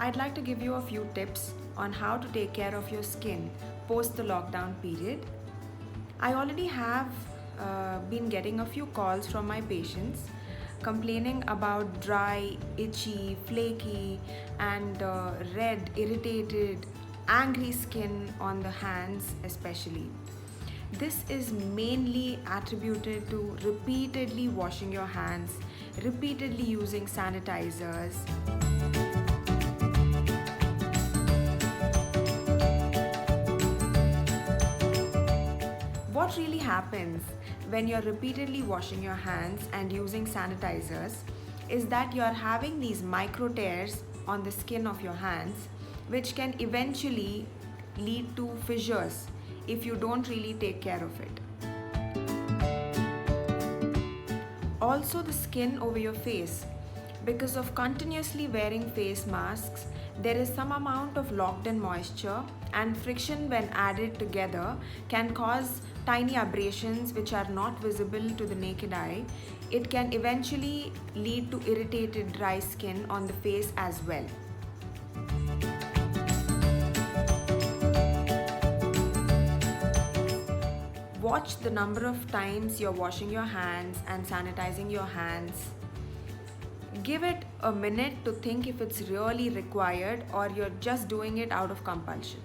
I'd like to give you a few tips on how to take care of your skin post the lockdown period. I already have been getting a few calls from my patients complaining about dry, itchy, flaky, and red, irritated, angry skin on the hands, especially. This is mainly attributed to repeatedly washing your hands, repeatedly using sanitizers. What really happens when you're repeatedly washing your hands and using sanitizers is that you're having these micro tears on the skin of your hands, which can eventually lead to fissures if you don't really take care of it. Also, the skin over your face. Because of continuously wearing face masks, there is some amount of locked in moisture, and friction when added together can cause tiny abrasions which are not visible to the naked eye. It can eventually lead to irritated dry skin on the face as well. Watch the number of times you're washing your hands and sanitizing your hands. Give it a minute to think if it's really required or you're just doing it out of compulsion.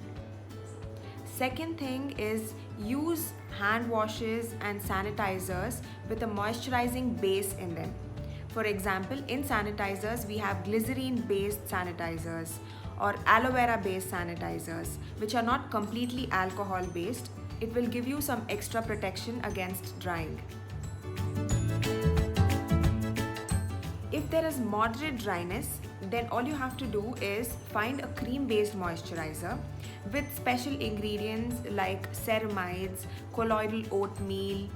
Second thing is use hand washes and sanitizers with a moisturizing base in them. For example, in sanitizers, we have glycerine based sanitizers or aloe vera based sanitizers, which are not completely alcohol based. It will give you some extra protection against drying. If there is moderate dryness, then all you have to do is find a cream-based moisturizer with special ingredients like ceramides, colloidal oatmeal,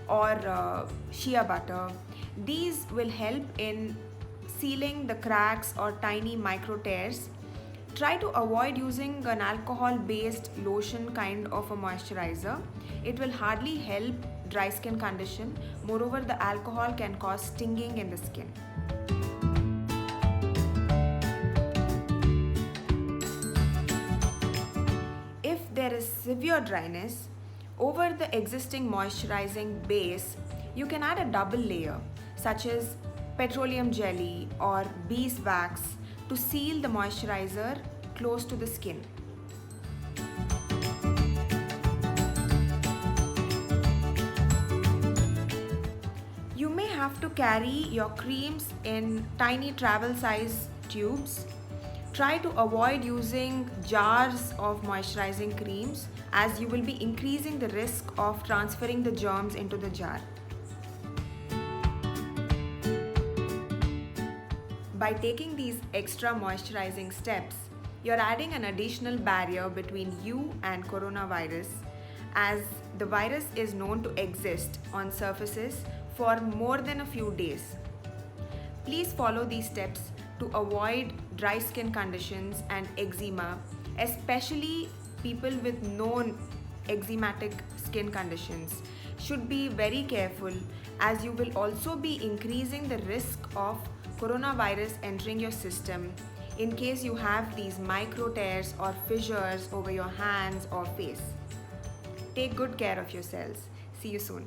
or shea butter. These will help in sealing the cracks or tiny micro tears. Try to avoid using an alcohol-based lotion kind of a moisturizer. It will hardly help dry skin condition. Moreover, the alcohol can cause stinging in the skin. If there is severe dryness, over the existing moisturizing base, you can add a double layer such as petroleum jelly or beeswax to seal the moisturizer close to the skin. You may have to carry your creams in tiny travel size tubes. Try to avoid using jars of moisturizing creams as you will be increasing the risk of transferring the germs into the jar. By taking these extra moisturizing steps, you're adding an additional barrier between you and coronavirus, as the virus is known to exist on surfaces for more than a few days. Please follow these steps to avoid dry skin conditions and eczema, especially people with known eczematic skin conditions should be very careful, as you will also be increasing the risk of coronavirus entering your system in case you have these micro tears or fissures over your hands or face. Take good care of yourselves. See you soon.